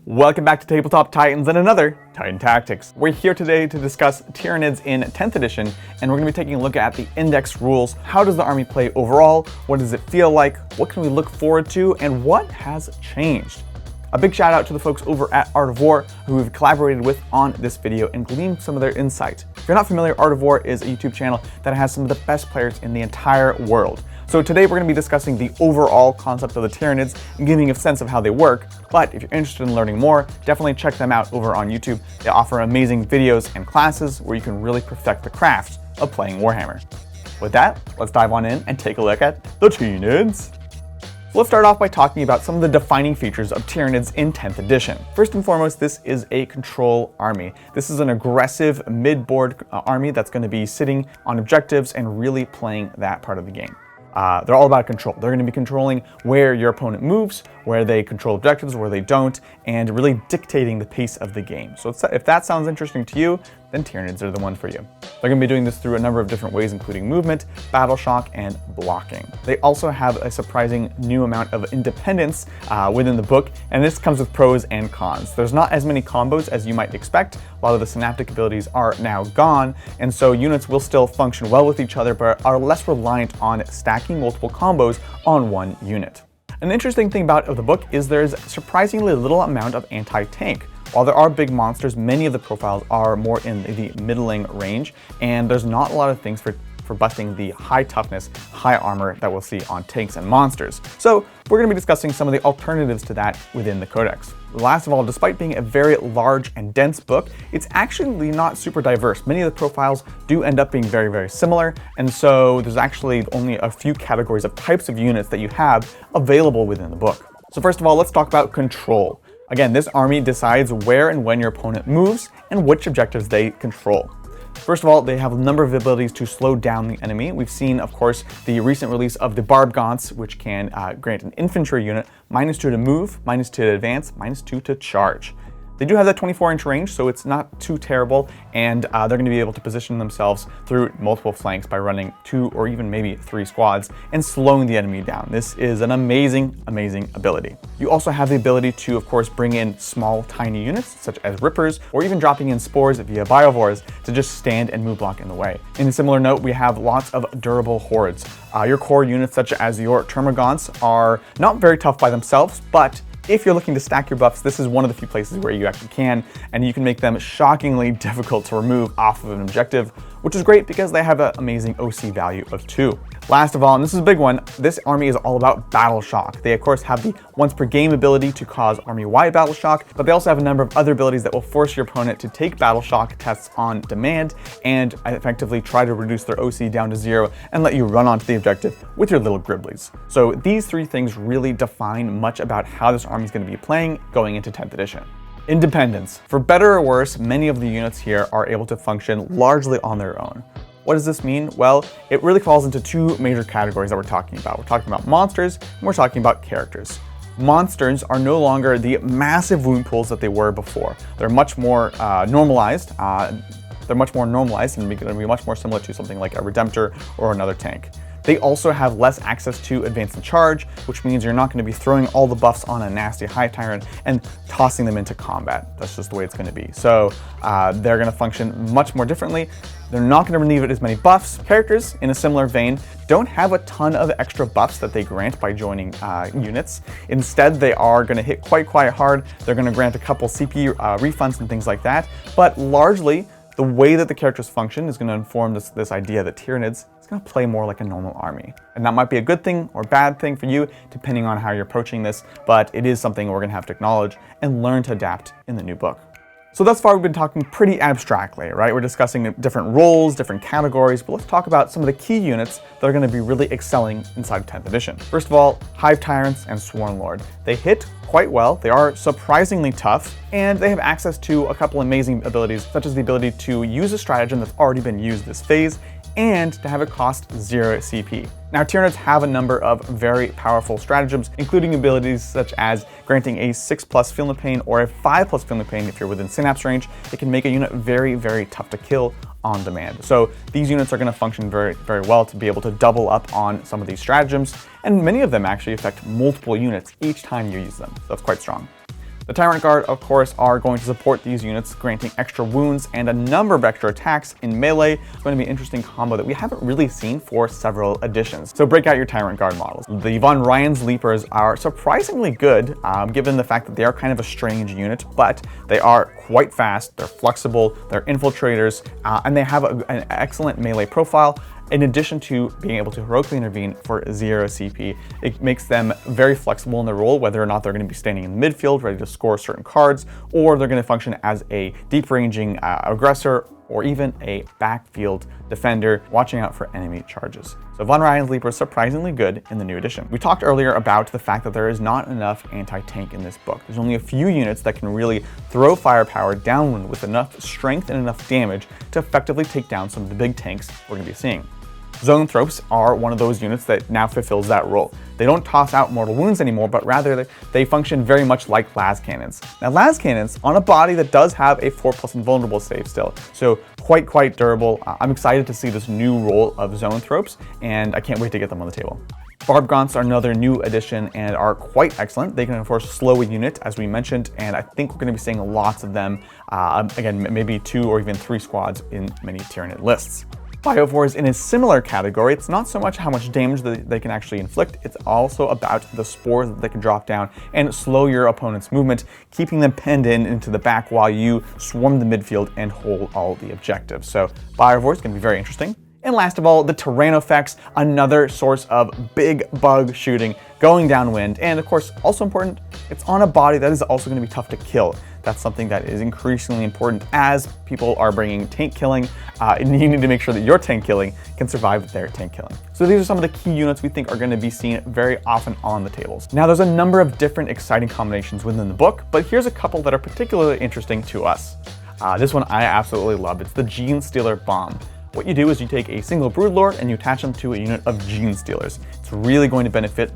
Welcome back to Tabletop Titans and another Titan Tactics. We're here today to discuss Tyranids in 10th edition, and we're going to be taking a look at the index rules. How does the army play overall? What does it feel like? What can we look forward to? And what has changed? A big shout out to the folks over at Art of War who we've collaborated with on this video and gleaned some of their insight. If you're not familiar, Art of War is a YouTube channel that has some of the best players in the entire world. So today we're going to be discussing the overall concept of the Tyranids and giving a sense of how they work. But if you're interested in learning more, definitely check them out over on YouTube. They offer amazing videos and classes where you can really perfect the craft of playing Warhammer. With that, let's dive on in and take a look at the Tyranids. So let's start off by talking about some of the defining features of Tyranids in 10th edition. First and foremost, this is a control army. This is an aggressive mid-board army that's going to be sitting on objectives and really playing that part of the game. They're all about control. They're going to be controlling where your opponent moves, where they control objectives, where they don't, and really dictating the pace of the game. So if that sounds interesting to you, then Tyranids are the one for you. They're going to be doing this through a number of different ways, including movement, battle shock, and blocking. They also have a surprising new amount of independence within the book, and this comes with pros and cons. There's not as many combos as you might expect. A lot of the synaptic abilities are now gone, and so units will still function well with each other, but are less reliant on stacking multiple combos on one unit. An interesting thing about the book is there's surprisingly little amount of anti-tank. While there are big monsters, many of the profiles are more in the middling range, and there's not a lot of things for busting the high toughness, high armor that we'll see on tanks and monsters. So we're going to be discussing some of the alternatives to that within the Codex. Last of all, despite being a very large and dense book, it's actually not super diverse. Many of the profiles do end up being very, very similar, and so there's actually only a few categories of types of units that you have available within the book. So first of all, let's talk about control. Again, this army decides where and when your opponent moves and which objectives they control. First of all, they have a number of abilities to slow down the enemy. We've seen, of course, the recent release of the Barb Gaunts, which can grant an infantry unit -2 to move, -2 to advance, -2 to charge. They do have that 24-inch range, so it's not too terrible, and they're going to be able to position themselves through multiple flanks by running 2 or even maybe 3 squads and slowing the enemy down. This is an amazing, amazing ability. You also have the ability to, of course, bring in small, tiny units, such as Rippers, or even dropping in Spores via Biovores to just stand and move block in the way. In a similar note, we have lots of durable hordes. Your core units, such as your Termagants, are not very tough by themselves, but if you're looking to stack your buffs, this is one of the few places where you actually can, and you can make them shockingly difficult to remove off of an objective, which is great because they have an amazing OC value of 2. Last of all, and this is a big one, this army is all about battle shock. They of course have the once per game ability to cause army-wide battle shock, but they also have a number of other abilities that will force your opponent to take battle shock tests on demand and effectively try to reduce their OC down to 0 and let you run onto the objective with your little Griblies. So these 3 things really define much about how this army is going to be playing going into 10th edition. Independence. For better or worse, many of the units here are able to function largely on their own. What does this mean? Well, it really falls into 2 major categories that we're talking about. We're talking about monsters, and we're talking about characters. Monsters are no longer the massive wound pools that they were before. They're much more normalized. And going to be much more similar to something like a Redemptor or another tank. They also have less access to advance and charge, which means you're not going to be throwing all the buffs on a nasty high tyrant and tossing them into combat. That's just the way it's going to be. So they're going to function much more differently. They're not going to relieve it as many buffs. Characters, in a similar vein, don't have a ton of extra buffs that they grant by joining units. Instead, they are going to hit quite hard. They're going to grant a couple CP refunds and things like that. But largely, the way that the characters function is going to inform this idea that Tyranids is going to play more like a normal army. And that might be a good thing or bad thing for you, depending on how you're approaching this, but it is something we're going to have to acknowledge and learn to adapt in the new book. So thus far, we've been talking pretty abstractly, right? We're discussing different roles, different categories, but let's talk about some of the key units that are going to be really excelling inside of 10th edition. First of all, Hive Tyrants and Sworn Lord. They hit quite well, they are surprisingly tough, and they have access to a couple amazing abilities, such as the ability to use a stratagem that's already been used this phase, and to have it cost 0 CP. Now, Tyranids have a number of very powerful stratagems, including abilities such as granting a 6+ Feel No Pain or a 5+ Feel No Pain if you're within Synapse range. It can make a unit very, very tough to kill on demand. So these units are going to function very, very well to be able to double up on some of these stratagems, and many of them actually affect multiple units each time you use them. So that's quite strong. The Tyrant Guard, of course, are going to support these units, granting extra wounds and a number of extra attacks in melee. It's going to be an interesting combo that we haven't really seen for several editions. So break out your Tyrant Guard models. The Von Ryan's Leapers are surprisingly good, given the fact that they are kind of a strange unit, but they are quite fast, they're flexible, they're infiltrators, and they have an excellent melee profile. In addition to being able to heroically intervene for 0 CP, it makes them very flexible in their role, whether or not they're going to be standing in the midfield ready to score certain cards, or they're going to function as a deep-ranging aggressor, or even a backfield defender, watching out for enemy charges. So Von Ryan's Leaper is surprisingly good in the new edition. We talked earlier about the fact that there is not enough anti-tank in this book. There's only a few units that can really throw firepower downwind with enough strength and enough damage to effectively take down some of the big tanks we're going to be seeing. Zoanthropes are one of those units that now fulfills that role. They don't toss out mortal wounds anymore, but rather they function very much like las cannons. Now, las cannons on a body that does have a 4+ invulnerable save still, so quite durable. I'm excited to see this new role of Zoanthropes, and I can't wait to get them on the table. Barb Gaunts are another new addition and are quite excellent. They can, of course, slow a unit, as we mentioned, and I think we're going to be seeing lots of them. Again, maybe 2 or even 3 squads in many Tyranid lists. Biophores in a similar category. It's not so much how much damage they can actually inflict, it's also about the spores that they can drop down and slow your opponent's movement, keeping them penned into the back while you swarm the midfield and hold all the objectives. So Biophores is going to be very interesting. And last of all, the Tyrannofex, another source of big bug shooting, going downwind, and of course, also important, it's on a body that is also going to be tough to kill. That's something that is increasingly important as people are bringing tank killing, and you need to make sure that your tank killing can survive their tank killing. So these are some of the key units we think are going to be seen very often on the tables. Now, there's a number of different exciting combinations within the book, but here's a couple that are particularly interesting to us. This one I absolutely love. It's the Gene Stealer Bomb. What you do is you take a single Broodlord and you attach them to a unit of Gene Stealers. It's really going to benefit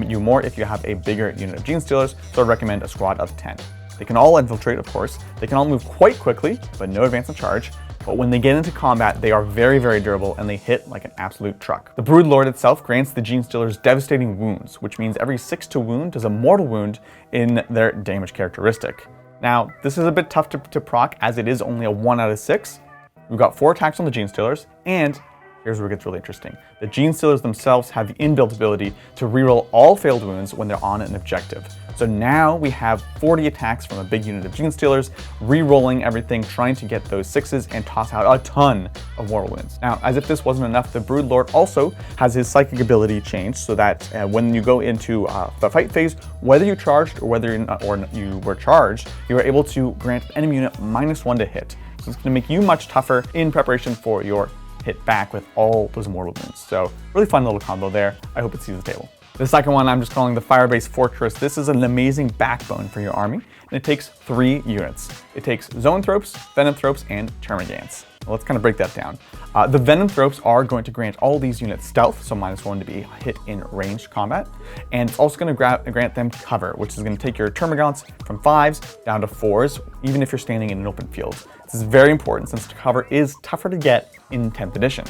you more if you have a bigger unit of Gene Stealers, so I recommend a squad of 10. They can all infiltrate, of course. They can all move quite quickly, but no advance and charge. But when they get into combat, they are very durable and they hit like an absolute truck. The Broodlord itself grants the Gene Stealers devastating wounds, which means every 6 to wound does a mortal wound in their damage characteristic. Now, this is a bit tough to proc as it is only a 1 out of 6. We've got 4 attacks on the Gene Stealers, and here's where it gets really interesting. The Gene Stealers themselves have the inbuilt ability to reroll all failed wounds when they're on an objective. So now we have 40 attacks from a big unit of Gene Stealers, re-rolling everything, trying to get those 6s and toss out a ton of mortal wounds. Now, as if this wasn't enough, the Broodlord also has his psychic ability changed so that when you go into the fight phase, whether you charged or whether you were charged, you are able to grant the enemy unit -1 to hit. So it's going to make you much tougher in preparation for your hit back with all those mortal wounds. So really fun little combo there. I hope it sees the table. The second one I'm just calling the Firebase Fortress. This is an amazing backbone for your army, and it takes 3 units. It takes Zoanthropes, Venomthropes, and Termagants. Well, let's kind of break that down. The Venomthropes are going to grant all these units stealth, so -1 to be hit in ranged combat, and it's also going to grant them cover, which is going to take your Termagants from 5s down to 4s, even if you're standing in an open field. This is very important since cover is tougher to get in 10th edition.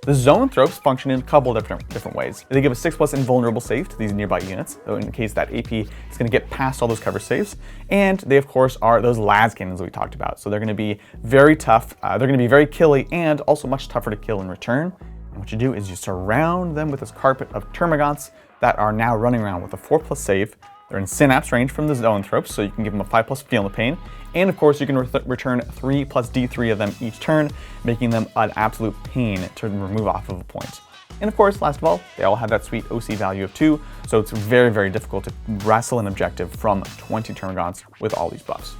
The Zoanthropes function in a couple of different ways. They give a 6+ invulnerable save to these nearby units, so in case that AP is going to get past all those cover saves. And they, of course, are those las cannons that we talked about. So they're going to be very tough, they're going to be very killy, and also much tougher to kill in return. And what you do is you surround them with this carpet of Termagants that are now running around with a 4+ save. They're in synapse range from the Zoanthropes, so you can give them a 5+ Feel No Pain. And of course, you can return 3+ D3 of them each turn, making them an absolute pain to remove off of a point. And of course, last of all, they all have that sweet OC value of 2, so it's very difficult to wrestle an objective from 20 Termagants with all these buffs.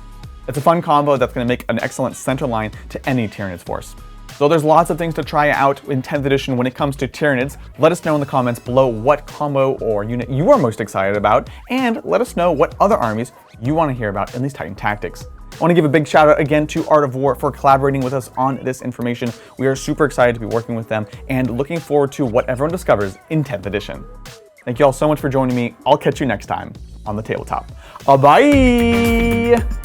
It's a fun combo that's going to make an excellent center line to any Tyranid's force. So there's lots of things to try out in 10th edition when it comes to Tyranids. Let us know in the comments below what combo or unit you are most excited about, and let us know what other armies you want to hear about in these Titan tactics. I want to give a big shout out again to Art of War for collaborating with us on this information. We are super excited to be working with them and looking forward to what everyone discovers in 10th edition. Thank you all so much for joining me. I'll catch you next time on the tabletop. Bye!